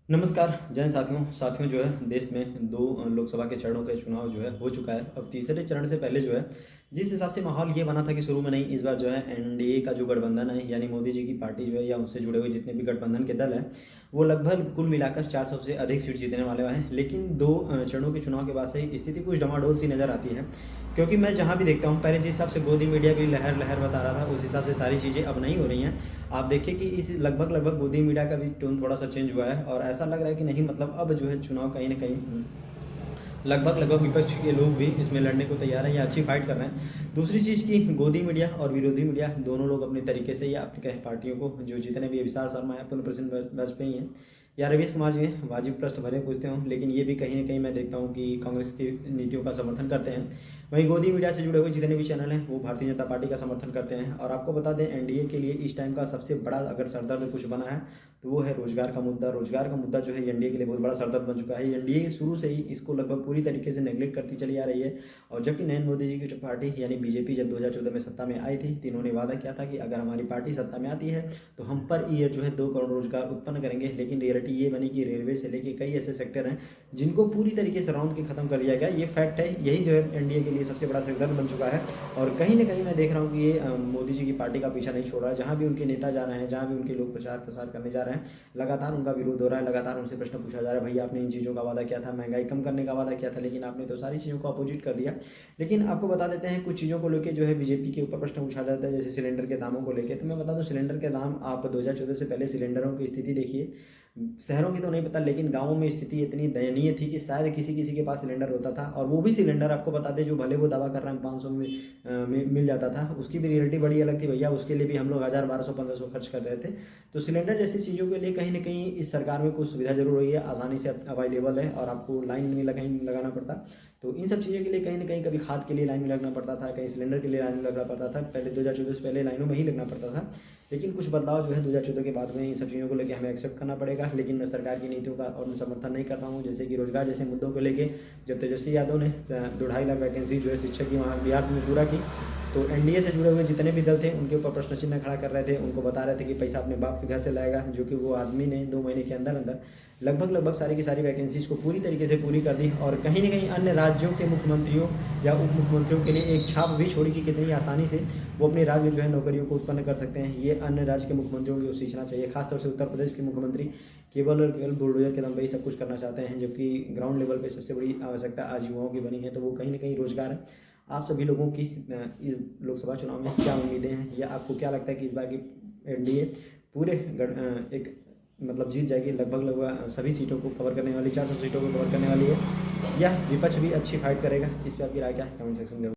नमस्कार जय साथियों जो है देश में दो लोकसभा के चरणों के चुनाव जो है हो चुका है। अब तीसरे चरण से पहले जो है जिस हिसाब से माहौल ये बना था कि शुरू में नहीं, इस बार जो है एनडीए का जो गठबंधन है यानी मोदी जी की पार्टी जो है या उससे जुड़े हुए जितने भी गठबंधन के दल हैं वो लगभग कुल मिलाकर 400 से अधिक सीट जीतने वाले हैं। लेकिन दो चरणों के चुनाव के बाद से स्थिति कुछ डमाडोल सी नज़र आती है, क्योंकि मैं जहाँ भी देखता हूँ पहले जिस हिसाब से गोदी मीडिया भी लहर लहर बता रहा था उस हिसाब से सारी चीज़ें अब नहीं हो रही हैं। आप देखिए कि इस लगभग गोदी मीडिया का भी टोन थोड़ा-सा चेंज हुआ है और ऐसा लग रहा है कि नहीं, मतलब अब जो है चुनाव कहीं न कहीं लगभग विपक्ष के लोग भी इसमें लड़ने को तैयार हैं या अच्छी फाइट कर रहे हैं। दूसरी चीज़ कि गोदी मीडिया और विरोधी मीडिया दोनों लोग अपने तरीके से या अपनी कहें पार्टियों को, जो जितने भी विशाल शर्मा हैं, पुण्य प्रसिद्ध वाजपेयी हैं या रवीश कुमार जी हैं, वाजिब प्रश्न भले पूछते हों, लेकिन ये भी कहीं न कहीं मैं देखता हूँ कि कांग्रेस की नीतियों का समर्थन करते हैं। वहीं गोदी मीडिया से जुड़े हुए जितने भी चैनल हैं वो भारतीय जनता पार्टी का समर्थन करते हैं। और आपको बता दें, एनडीए के लिए इस टाइम का सबसे बड़ा अगर सरदर्द कुछ बना है तो वो है रोजगार का मुद्दा। रोजगार का मुद्दा जो है एनडीए के लिए बहुत बड़ा सरदर्द बन चुका है। एनडीए शुरू से ही इसको लगभग पूरी तरीके से नेगलेक्ट करती चली आ रही है। और जबकि नरेंद्र मोदी जी की जो पार्टी यानी बीजेपी जब 2014 में सत्ता में आई थी तो इन्होंने वादा किया था कि अगर हमारी पार्टी सत्ता में आती है तो हम पर ईयर जो है 2 करोड़ रोजगार उत्पन्न करेंगे। लेकिन रियलिटी ये बनी कि रेलवे से लेके कई ऐसे सेक्टर हैं जिनको पूरी तरीके से रौंद के खत्म कर दिया गया। ये फैक्ट है, यही जो है एनडीए के लिए सबसे बड़ा सरदर्द बन चुका है। और कहीं ना कहीं मैं देख रहा हूँ कि ये मोदी जी की पार्टी का पीछा नहीं छोड़ रहा है। जहाँ भी उनके नेता जा रहे हैं, जहाँ भी उनके लोग प्रचार प्रसार करने जा रहे हैं, लगातार उनका विरोध हो रहा है। लगातार उनसे प्रश्न पूछा जा रहा है, भैया आपने इन चीज़ों का वादा किया था, महंगाई कम करने का वादा किया था, लेकिन आपने तो सारी चीज़ों को अपोजिट कर दिया। लेकिन आपको बता देते हैं कुछ चीज़ों को लेकर जो है बीजेपी के ऊपर प्रश्न पूछा जाता है, जैसे सिलेंडर के दामों को लेकर। तो मैं बता दूं, सिलेंडर के दाम आप 2014 से पहले सिलेंडरों की स्थिति देखिए, शहरों की तो नहीं पता लेकिन गांवों में स्थिति इतनी दयनीय थी कि शायद किसी किसी के पास सिलेंडर होता था। और वो भी सिलेंडर आपको बता दें जो भले वो दावा कर रहे हैं 500 में मिल जाता था, उसकी भी रियलिटी बड़ी अलग थी भैया। उसके लिए भी हम लोग 1000 1200 1500 खर्च कर रहे थे। तो सिलेंडर जैसी चीज़ों के लिए कहीं ना कहीं इस सरकार में कुछ सुविधा जरूर हुई है, आसानी से अवेलेबल है और आपको लाइन नहीं लगाना पड़ता। तो इन सब चीज़ों के लिए कहीं ना कहीं कभी खाद के लिए लाइन में लगना पड़ता था, कहीं सिलेंडर के लिए लाइन में लगना पड़ता था। पहले 2014 से पहले लाइनों में ही लगना पड़ता था। लेकिन कुछ बदलाव जो है 2014 के बाद में इन सब चीज़ों को लेकर हमें एक्सेप्ट करना पड़ेगा। लेकिन मैं सरकार की नीतियों का और समर्थन नहीं करता हूँ, जैसे कि रोजगार जैसे मुद्दों को लेकर जब तेजस्वी यादव ने 2-2.5 लाख वैकेंसी जो है शिक्षक की वहाँ बिहार में पूरा की, तो एनडीए से जुड़े हुए जितने भी दल थे उनके ऊपर प्रश्न चिन्ह खड़ा कर रहे थे। उनको बता रहे थे कि पैसा अपने बाप के घर से लाएगा, जो कि वो आदमी ने 2 महीने के अंदर अंदर लगभग सारी की सारी वैकेंसीज को पूरी तरीके से पूरी कर दी। और कहीं ना कहीं अन्य राज्यों के मुख्यमंत्रियों या उप मुख्यमंत्रियों के लिए एक छाप भी छोड़ी कि कितनी आसानी से वो अपने राज्य में जो है नौकरियों को उत्पन्न कर सकते हैं। ये अन्य राज्य के मुख्यमंत्रियों को सीखना चाहिए। खासतौर से उत्तर प्रदेश के मुख्यमंत्री केवल और केवल बुलडोजर के दम पर ही सब कुछ करना चाहते हैं, जबकि ग्राउंड लेवल पर सबसे बड़ी आवश्यकता आज युवाओं की बनी है। तो वो कहीं ना कहीं रोजगार है। आप सभी लोगों की इस लोकसभा चुनाव में क्या उम्मीदें हैं, या आपको क्या लगता है कि इस बार की एनडीए पूरे एक मतलब जीत जाएगी, लगभग सभी सीटों को कवर करने वाली, 400 सीटों को कवर करने वाली है, या विपक्ष भी अच्छी फाइट करेगा? इस पर आपकी राय क्या है? कमेंट सेक्शन में